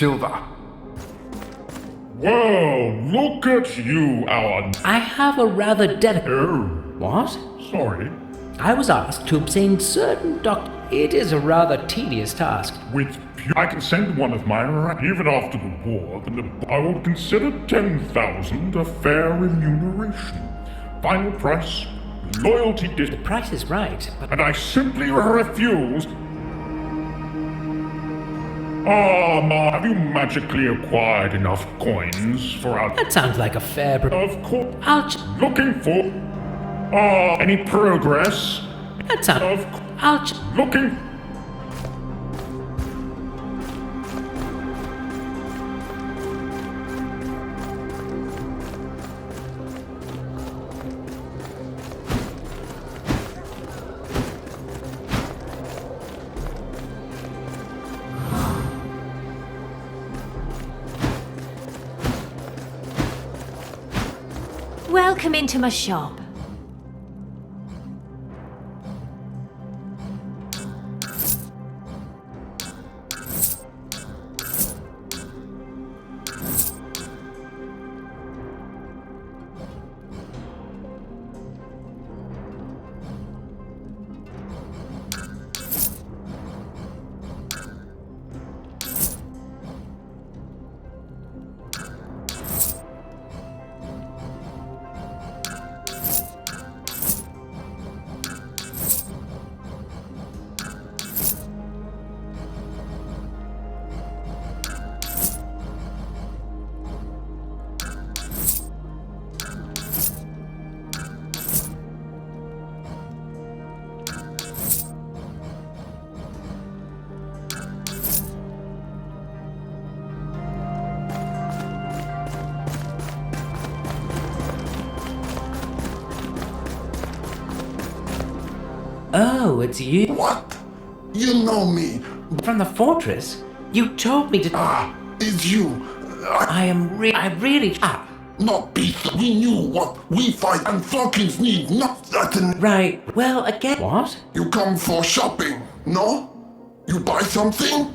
Silver. Whoa, look at you, Alan. I have a rather delicate... Oh, What? sorry. I was asked to obtain certain It is a rather tedious task. With I can send one of my even after the war, I would consider 10,000 a fair remuneration. Final price, loyalty The price is right, but... and I simply refuse. Ah, Ma, have you magically acquired enough coins for our... That sounds like a fair... Of course. I'll... Looking for... any progress? That sounds... I'll... Looking... Welcome into my shop. Oh, it's you. What? You know me. From the fortress? You told me to... It's you. I really... Not peace. We knew what we fight and Falcons need, not that. Right, well, again... What? You come for shopping, no? You buy something?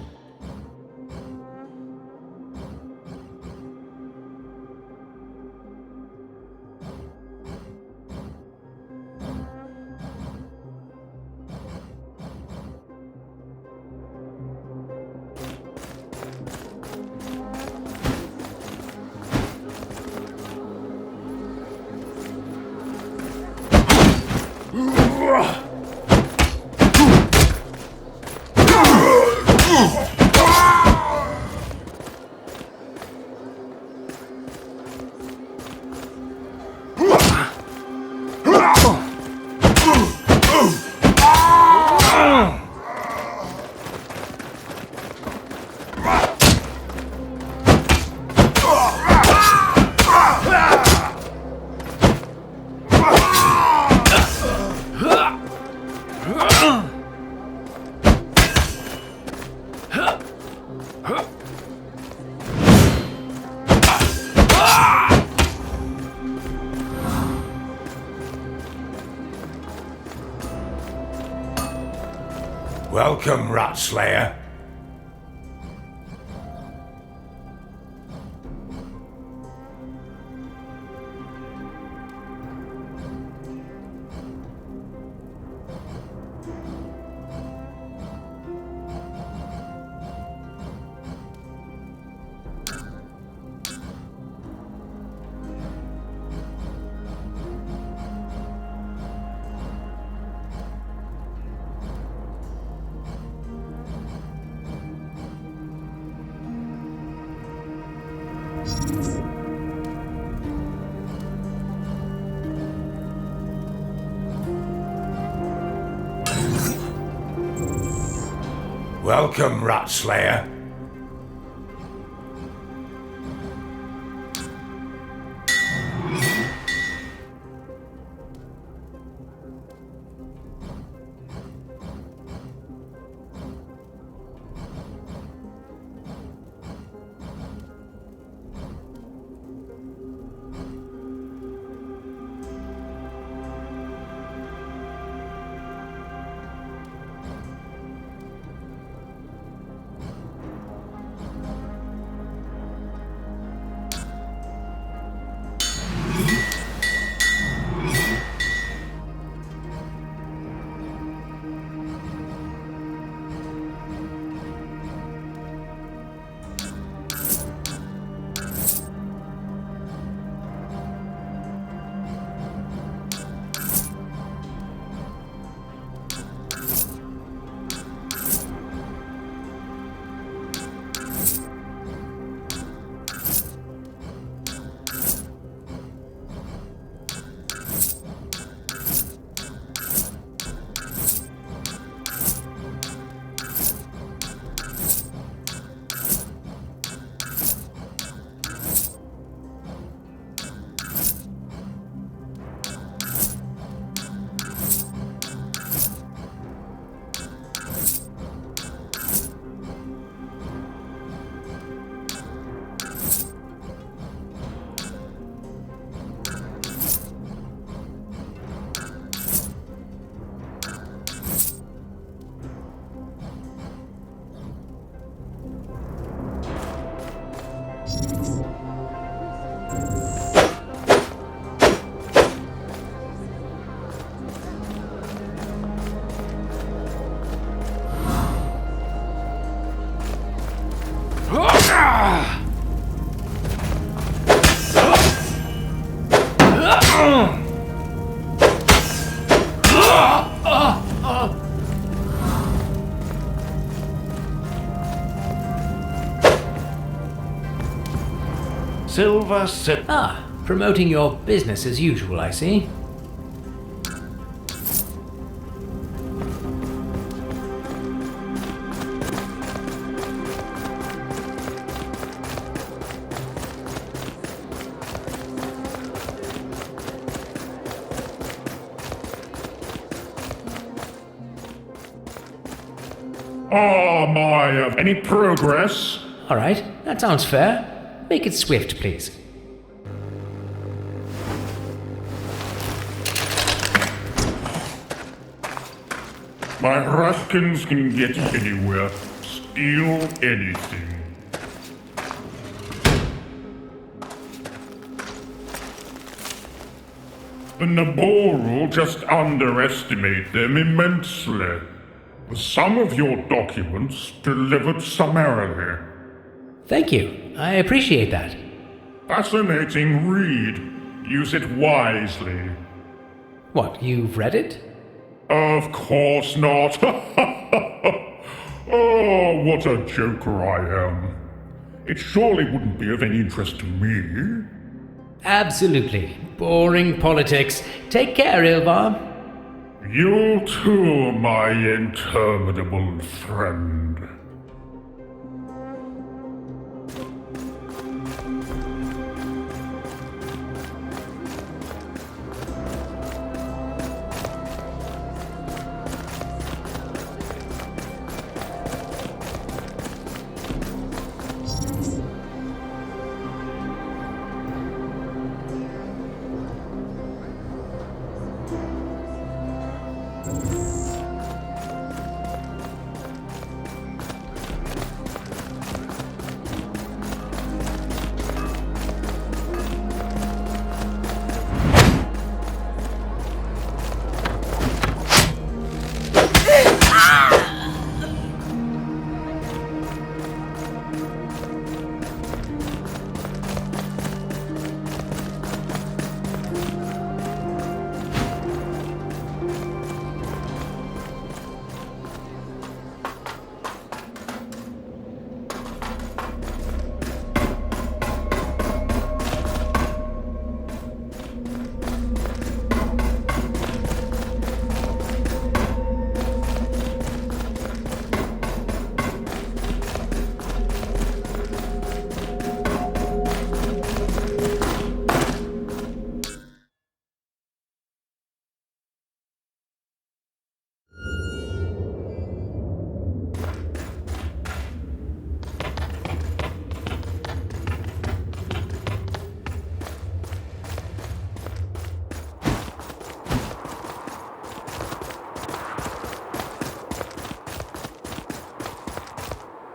Welcome, Rat Slayer. Welcome, Rat Slayer. Promoting your business as usual, I see. Any progress? All right, that sounds fair. Make it swift, please. My Ratkins can get anywhere, steal anything. The Naboru just underestimate them immensely. Some of your documents delivered summarily. Thank you. I appreciate that. Fascinating read. Use it wisely. What, you've read it? Of course not. Oh, what a joker I am. It surely wouldn't be of any interest to me. Absolutely. Boring politics. Take care, Ильвар. You too, my interminable friend.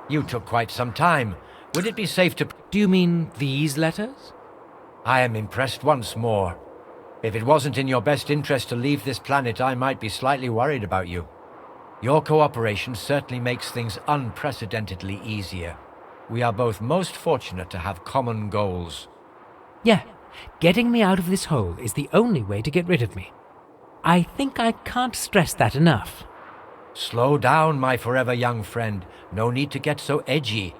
You took quite some time. Would it be safe to... Do you mean these letters? I am impressed once more. If it wasn't in your best interest to leave this planet, I might be slightly worried about you. Your cooperation certainly makes things unprecedentedly easier. We are both most fortunate to have common goals. Yeah, getting me out of this hole is the only way to get rid of me. I think I can't stress that enough. Slow down, my forever young friend. No need to get so edgy.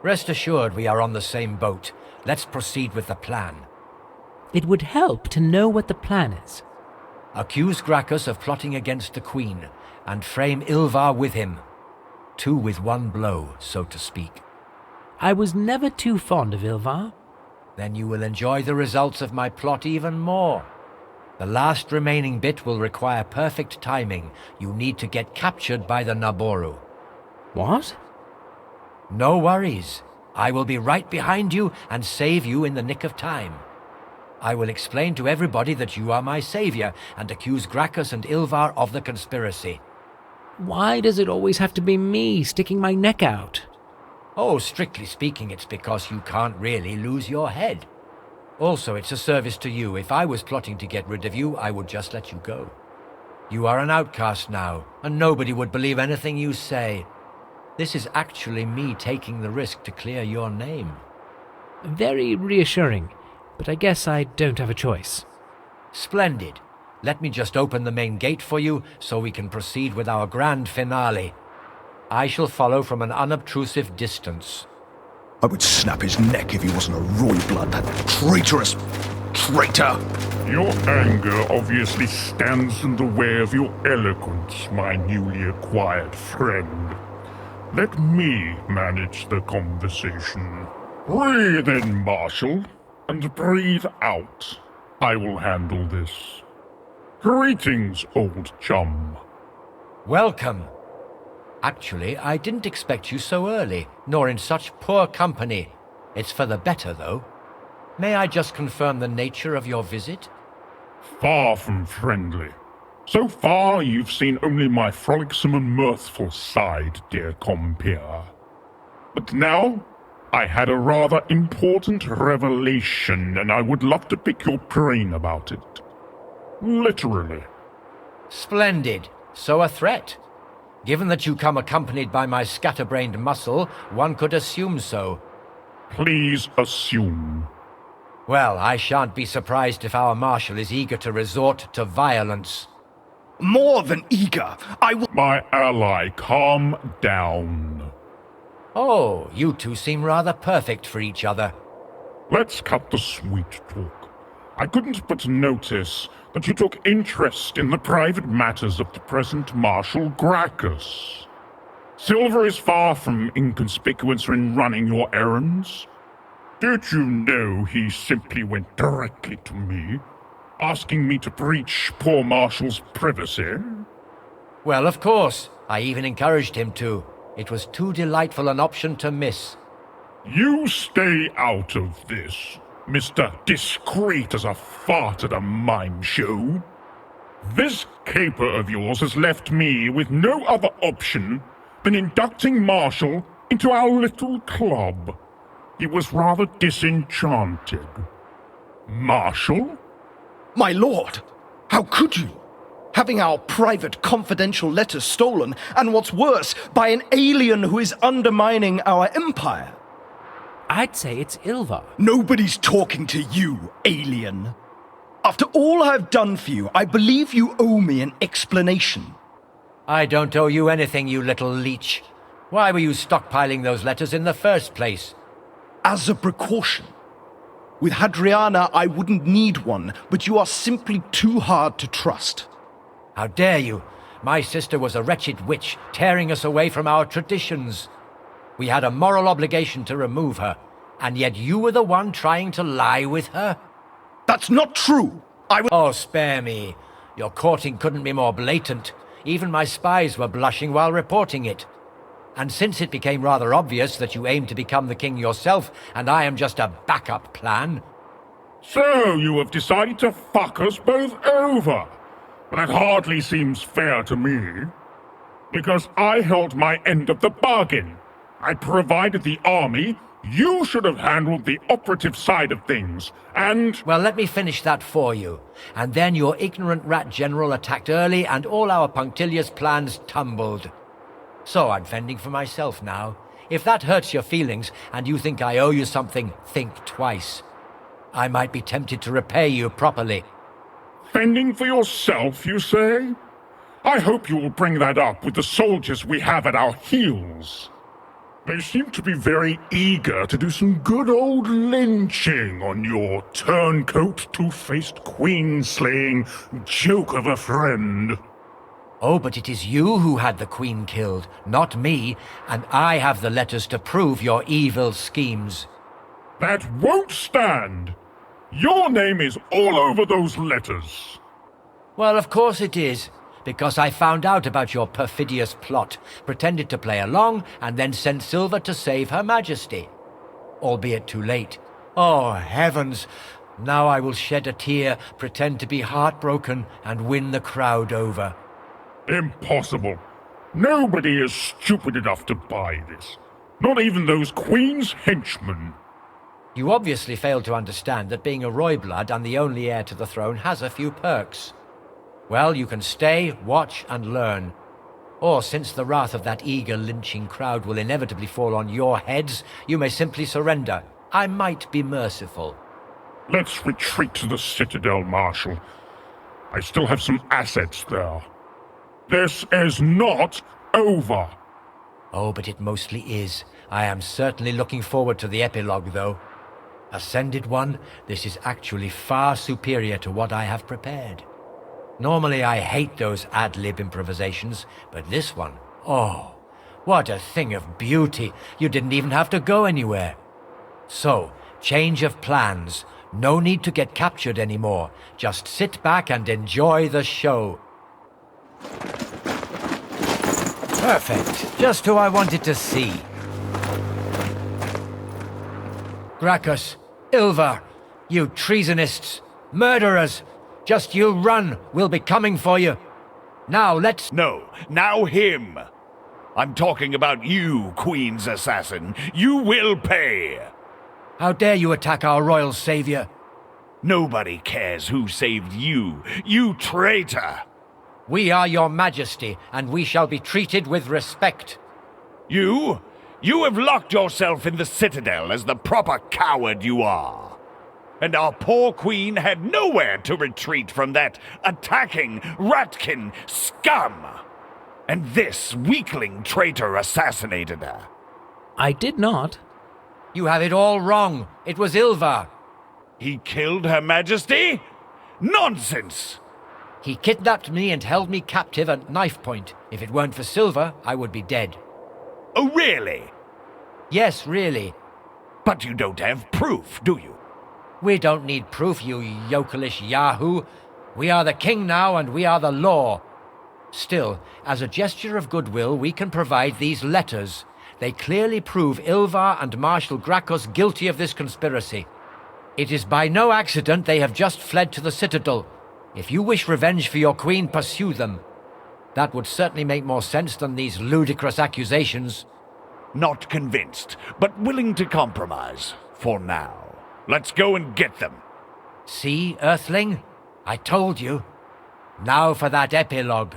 Rest assured we are on the same boat. Let's proceed with the plan. It would help to know what the plan is. Accuse Gracchus of plotting against the Queen, and frame Ильвар with him. Two with one blow, so to speak. I was never too fond of Ильвар. Then you will enjoy the results of my plot even more. The last remaining bit will require perfect timing. You need to get captured by the Naboru. What? No worries. I will be right behind you and save you in the nick of time. I will explain to everybody that you are my savior and accuse Gracchus and Ильвар of the conspiracy. Why does it always have to be me sticking my neck out? Oh, strictly speaking, it's because you can't really lose your head. Also, it's a service to you. If I was plotting to get rid of you, I would just let you go. You are an outcast now, and nobody would believe anything you say. This is actually me taking the risk to clear your name. Very reassuring, but I guess I don't have a choice. Splendid. Let me just open the main gate for you so we can proceed with our grand finale. I shall follow from an unobtrusive distance. I would snap his neck if he wasn't a Royblood, that traitorous traitor! Your anger obviously stands in the way of your eloquence, my newly acquired friend. Let me manage the conversation. Breathe in, Marshal, and breathe out. I will handle this. Greetings, old chum. Welcome. Actually, I didn't expect you so early, nor in such poor company. It's for the better, though. May I just confirm the nature of your visit? Far from friendly. So far, you've seen only my frolicsome and mirthful side, dear compeer. But now, I had a rather important revelation, and I would love to pick your brain about it. Literally. Splendid. So a threat. Given that you come accompanied by my scatterbrained muscle, one could assume so. Please assume. Well, I shan't be surprised if our marshal is eager to resort to violence. More than eager! I will— My ally, calm down. Oh, you two seem rather perfect for each other. Let's cut the sweet talk. I couldn't but notice that you took interest in the private matters of the present Marshal Gracchus. Silver is far from inconspicuous in running your errands. Did you know he simply went directly to me, asking me to breach poor Marshal's privacy? Well, of course. I even encouraged him to. It was too delightful an option to miss. You stay out of this, Mr. Discreet as a fart at a mime show. This caper of yours has left me with no other option than inducting Marshal into our little club. He was rather disenchanted. Marshal? My lord! How could you? Having our private confidential letters stolen, and what's worse, by an alien who is undermining our empire. I'd say it's Ильвар. Nobody's talking to you, alien. After all I've done for you, I believe you owe me an explanation. I don't owe you anything, you little leech. Why were you stockpiling those letters in the first place? As a precaution. With Hadriana, I wouldn't need one, but you are simply too hard to trust. How dare you? My sister was a wretched witch, tearing us away from our traditions. We had a moral obligation to remove her, and yet you were the one trying to lie with her? That's not true! Oh, spare me. Your courting couldn't be more blatant. Even my spies were blushing while reporting it. And since it became rather obvious that you aim to become the king yourself, and I am just a backup plan... So you have decided to fuck us both over? That hardly seems fair to me. Because I held my end of the bargain. I provided the army. You should have handled the operative side of things, and... Well, let me finish that for you. And then your ignorant rat general attacked early, and all our punctilious plans tumbled. So I'm fending for myself now. If that hurts your feelings, and you think I owe you something, think twice. I might be tempted to repay you properly. Fending for yourself, you say? I hope you will bring that up with the soldiers we have at our heels. They seem to be very eager to do some good old lynching on your turncoat, two-faced, queen-slaying joke of a friend. Oh, but it is you who had the queen killed, not me, and I have the letters to prove your evil schemes. That won't stand! Your name is all over those letters. Well, of course it is, because I found out about your perfidious plot, pretended to play along, and then sent Silver to save Her Majesty. Albeit too late. Oh, heavens! Now I will shed a tear, pretend to be heartbroken, and win the crowd over. Impossible. Nobody is stupid enough to buy this. Not even those Queen's henchmen. You obviously fail to understand that being a Royblood and the only heir to the throne has a few perks. Well, you can stay, watch, and learn. Or since the wrath of that eager lynching crowd will inevitably fall on your heads, you may simply surrender. I might be merciful. Let's retreat to the Citadel, Marshal. I still have some assets there. This is not over. Oh, but it mostly is. I am certainly looking forward to the epilogue, though. Ascended One, this is actually far superior to what I have prepared. Normally I hate those ad-lib improvisations, but this one, oh, what a thing of beauty. You didn't even have to go anywhere. So, change of plans. No need to get captured anymore. Just sit back and enjoy the show. Perfect. Just who I wanted to see. Gracchus, Ильвар, you treasonists, murderers, just you run. We'll be coming for you. Now let's... No, now him. I'm talking about you, Queen's assassin. You will pay. How dare you attack our royal savior? Nobody cares who saved you, you traitor. We are your majesty, and we shall be treated with respect. You have locked yourself in the Citadel as the proper coward you are. And our poor queen had nowhere to retreat from that attacking ratkin scum. And this weakling traitor assassinated her. I did not. You have it all wrong. It was Ильвар. He killed Her Majesty? Nonsense! He kidnapped me and held me captive at knife point. If it weren't for Silver, I would be dead. Oh, really? Yes, really. But you don't have proof, do you? We don't need proof, you yokelish yahoo. We are the king now, and we are the law. Still, as a gesture of goodwill, we can provide these letters. They clearly prove Ильвар and Marshal Gracchus guilty of this conspiracy. It is by no accident they have just fled to the Citadel. If you wish revenge for your queen, pursue them. That would certainly make more sense than these ludicrous accusations. Not convinced, but willing to compromise. For now. Let's go and get them. See, Earthling? I told you. Now for that epilogue.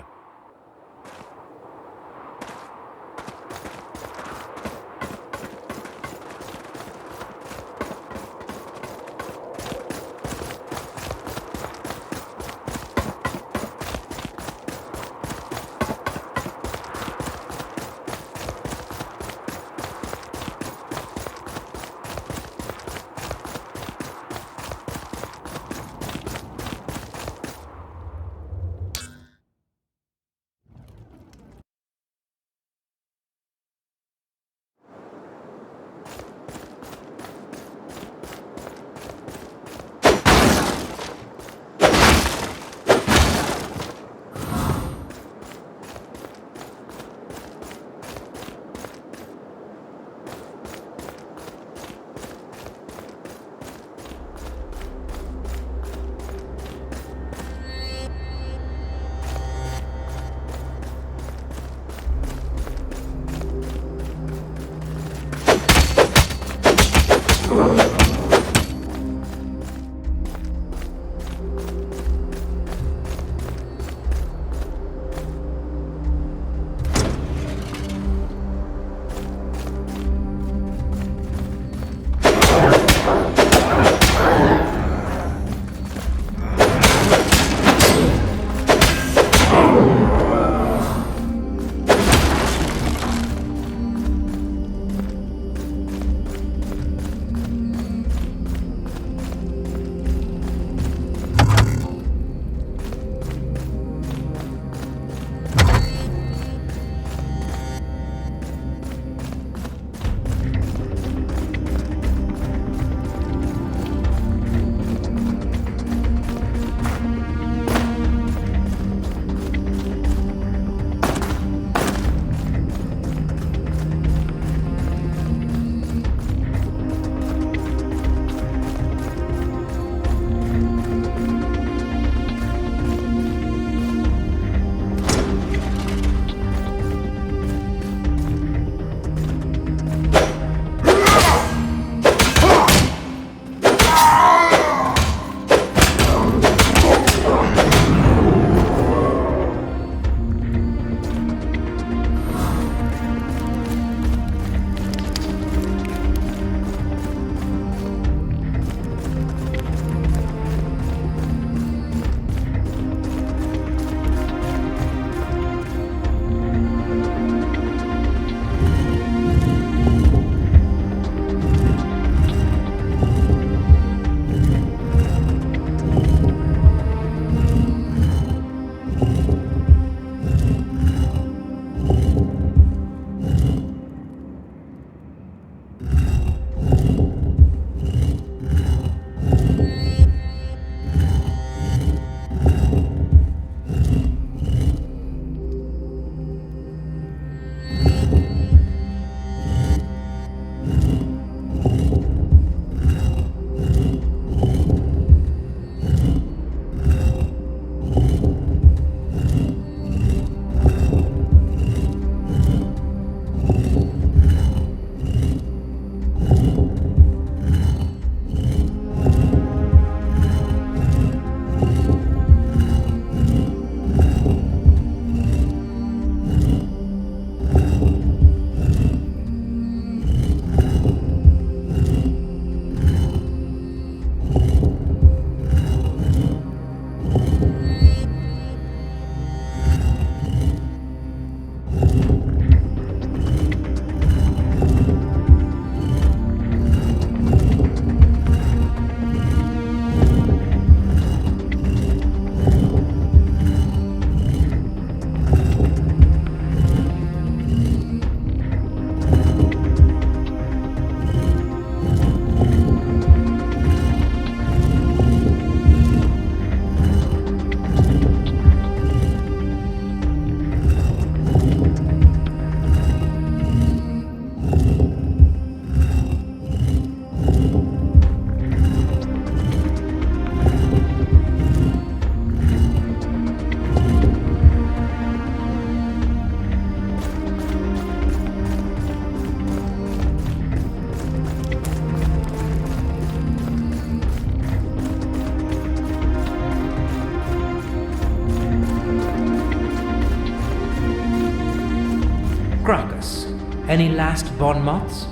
Any last bon mots?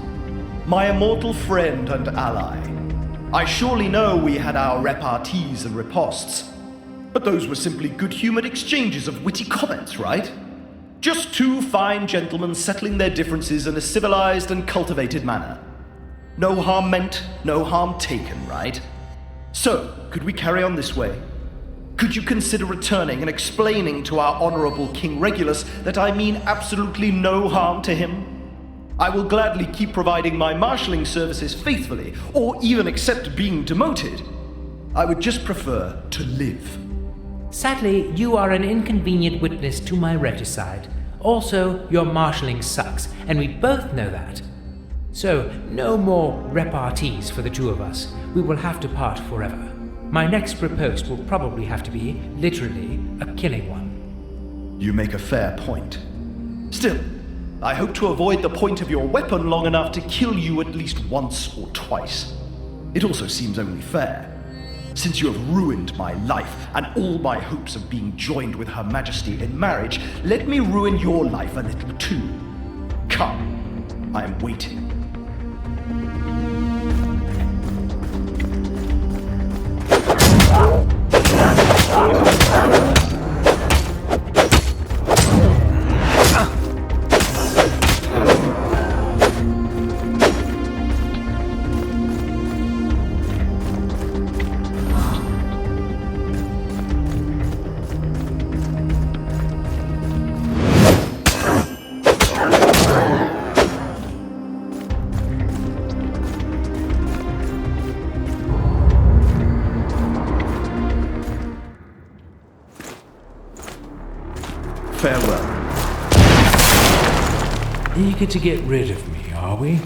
My immortal friend and ally. I surely know we had our repartees and ripostes, but those were simply good-humored exchanges of witty comments, right? Just two fine gentlemen settling their differences in a civilized and cultivated manner. No harm meant, no harm taken, right? So, could we carry on this way? Could you consider returning and explaining to our honorable King Regulus that I mean absolutely no harm to him? I will gladly keep providing my marshalling services faithfully, or even accept being demoted. I would just prefer to live. Sadly, you are an inconvenient witness to my regicide. Also, your marshalling sucks, and we both know that. So, no more repartees for the two of us. We will have to part forever. My next riposte will probably have to be, literally, a killing one. You make a fair point. Still, I hope to avoid the point of your weapon long enough to kill you at least once or twice. It also seems only fair. Since you have ruined my life and all my hopes of being joined with Her Majesty in marriage, let me ruin your life a little too. Come, I am waiting. Farewell. Eager to get rid of me, are we?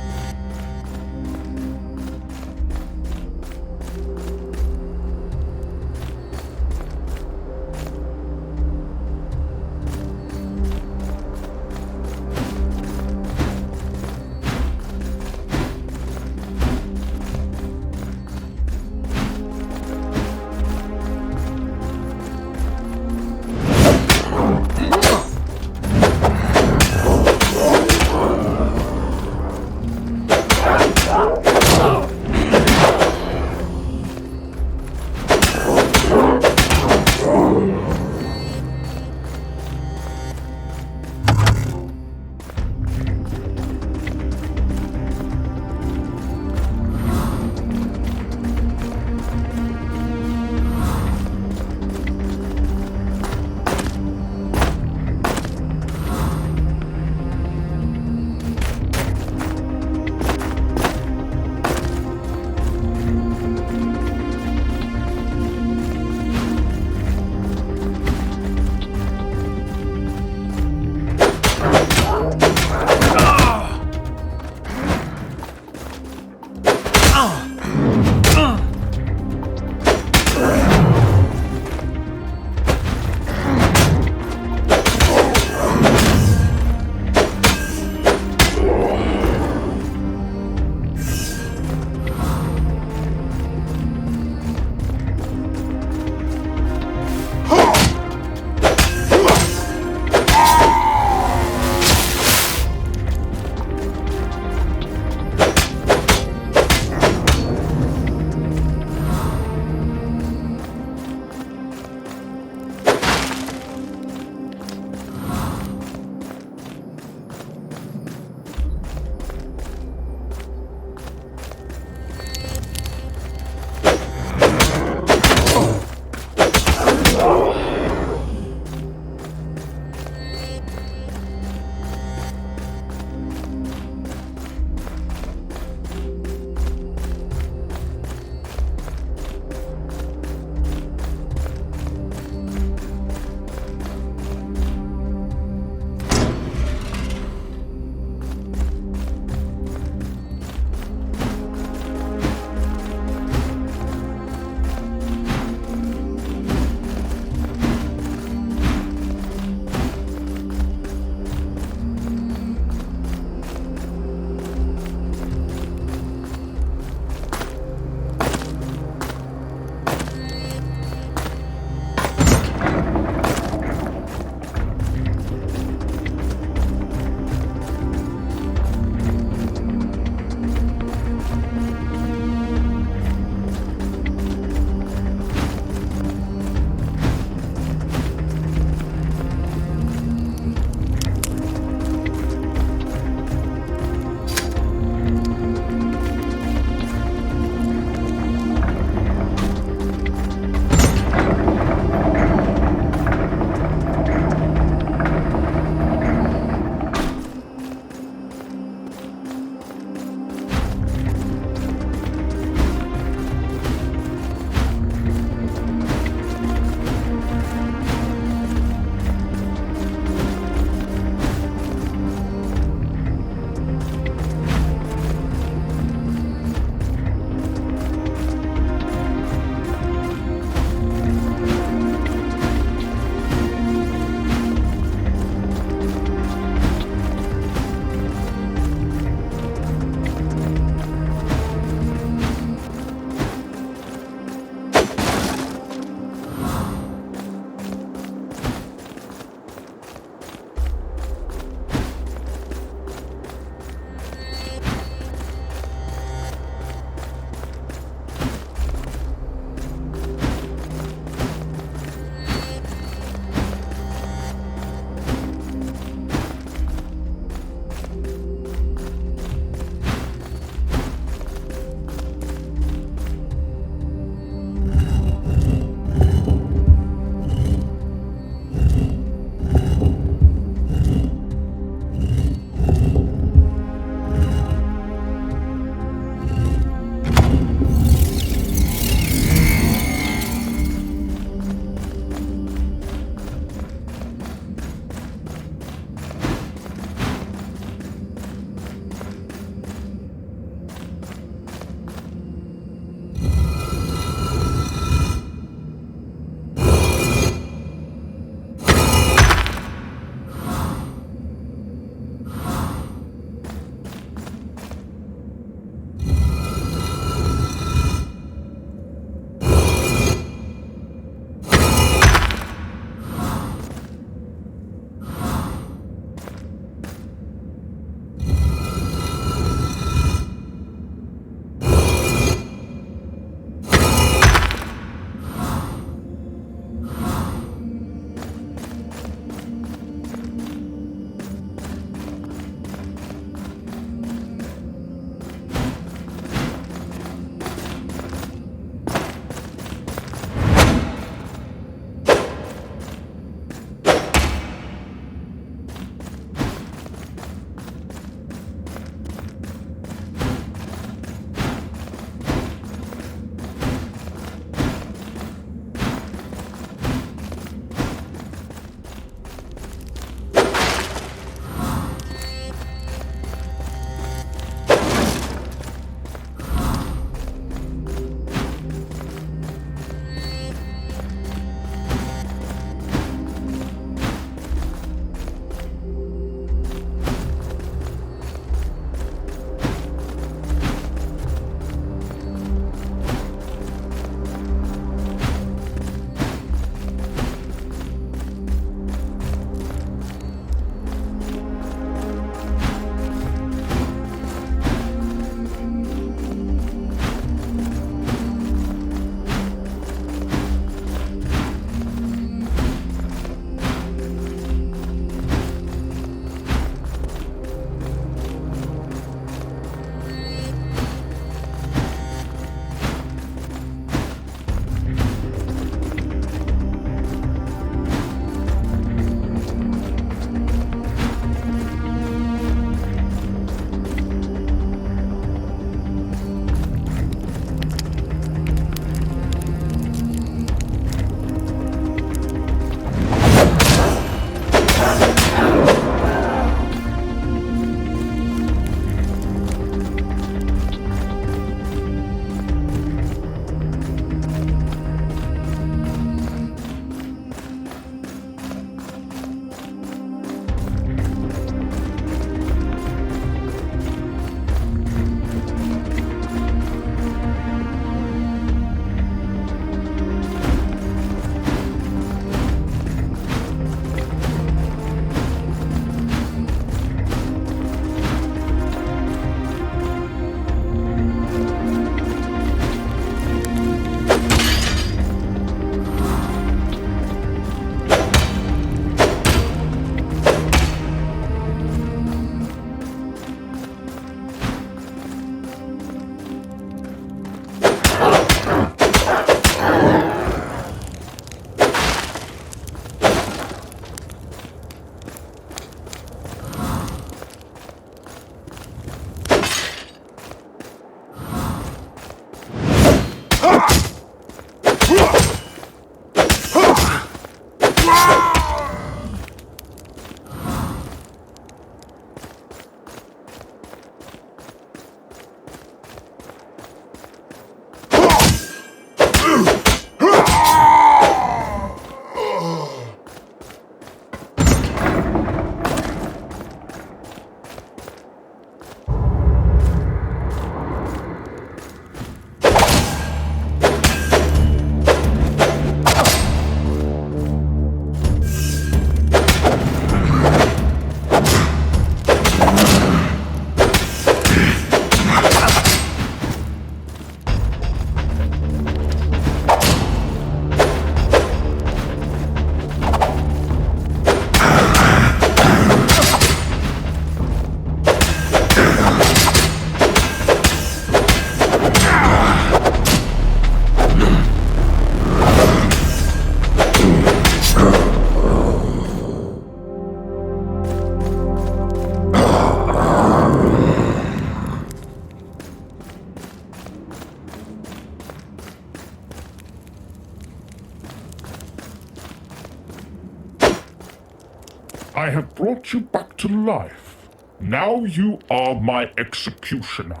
I have brought you back to life. Now you are my executioner.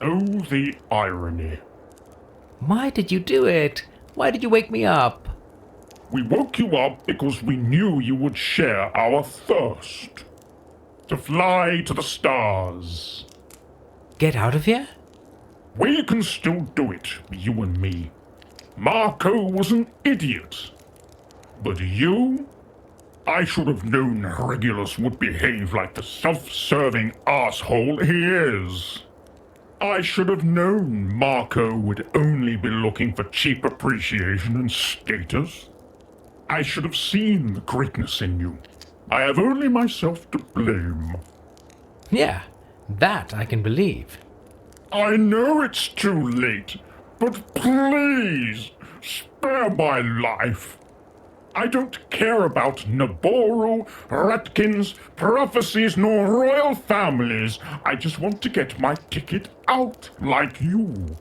Oh, the irony. Why did you do it? Why did you wake me up? We woke you up because we knew you would share our thirst. To fly to the stars. Get out of here? We can still do it, you and me. Marco was an idiot. But you? I should have known Regulus would behave like the self-serving asshole he is. I should have known Marco would only be looking for cheap appreciation and status. I should have seen the greatness in you. I have only myself to blame. Yeah, that I can believe. I know it's too late, but please, spare my life. I don't care about Naboru, Ratkins, prophecies, nor royal families. I just want to get my ticket out like you.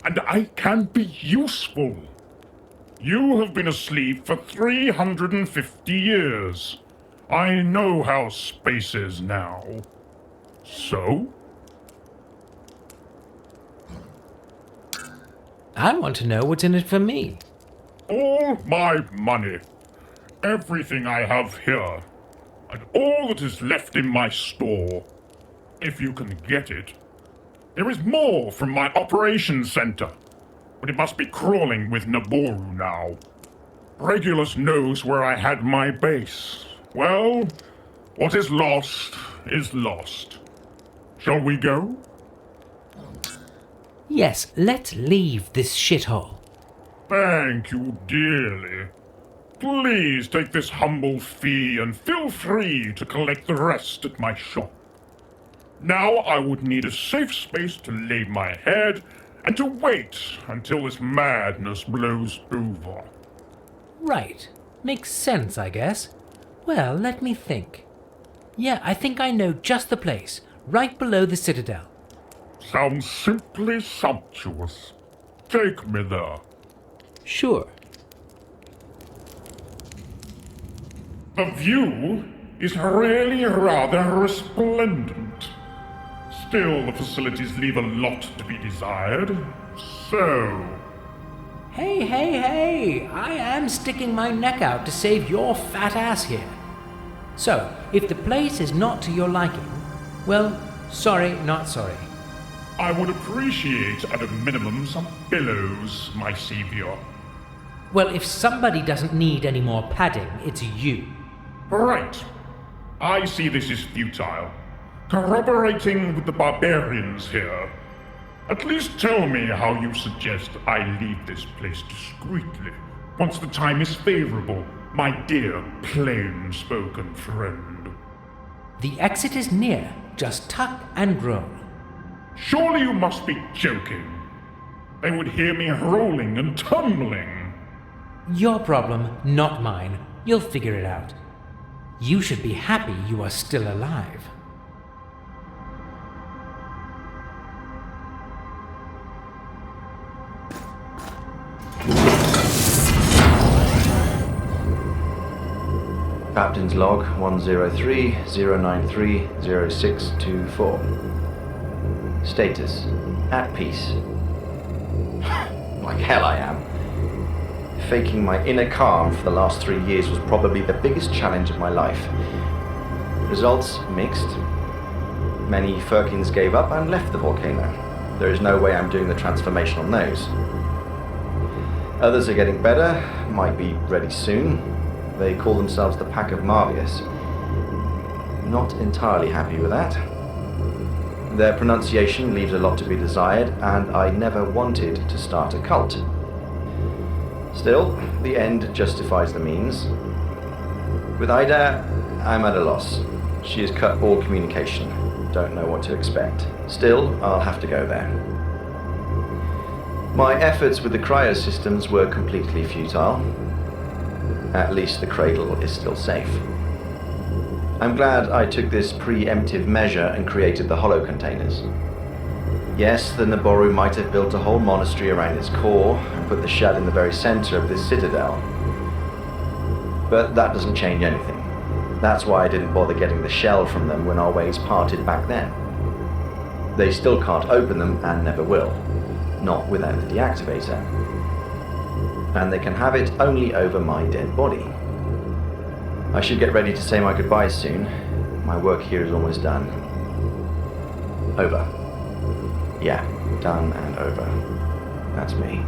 And I can be useful. You have been asleep for 350 years. I know how space is now. So? I want to know what's in it for me. All my money, everything I have here, and all that is left in my store, if you can get it. There is more from my operations center, but it must be crawling with Naboru now. Regulus knows where I had my base. Well, what is lost is lost. Shall we go? Yes, let's leave this shithole. Thank you dearly. Please take this humble fee and feel free to collect the rest at my shop. Now I would need a safe space to lay my head and to wait until this madness blows over. Right. Makes sense, I guess. Well, let me think. Yeah, I think I know just the place, right below the Citadel. Sounds simply sumptuous. Take me there. Sure. The view is really rather resplendent. Still, the facilities leave a lot to be desired. So... Hey! I am sticking my neck out to save your fat ass here. So, if the place is not to your liking, well, sorry, not sorry. I would appreciate at a minimum some pillows, my savior. Well, if somebody doesn't need any more padding, it's you. Right. I see this is futile. Corroborating with the barbarians here. At least tell me how you suggest I leave this place discreetly, once the time is favorable, my dear plain-spoken friend. The exit is near. Just tuck and roll. Surely you must be joking. They would hear me rolling and tumbling. Your problem, not mine. You'll figure it out. You should be happy you are still alive. Captain's log 103-093-0624. Status: at peace. Like hell I am. Faking my inner calm for the last 3 years was probably the biggest challenge of my life. Results mixed. Many Firkins gave up and left the volcano. There is no way I'm doing the transformation on those. Others are getting better, might be ready soon. They call themselves the Pack of Marvius. Not entirely happy with that. Their pronunciation leaves a lot to be desired, and I never wanted to start a cult. Still, the end justifies the means. With Ida, I'm at a loss. She has cut all communication. Don't know what to expect. Still, I'll have to go there. My efforts with the cryo systems were completely futile. At least the cradle is still safe. I'm glad I took this preemptive measure and created the hollow containers. Yes, the Naboru might have built a whole monastery around its core and put the shell in the very center of this citadel. But that doesn't change anything. That's why I didn't bother getting the shell from them when our ways parted back then. They still can't open them and never will. Not without the deactivator. And they can have it only over my dead body. I should get ready to say my goodbyes soon. My work here is almost done. Over. Yeah, done and over. That's me.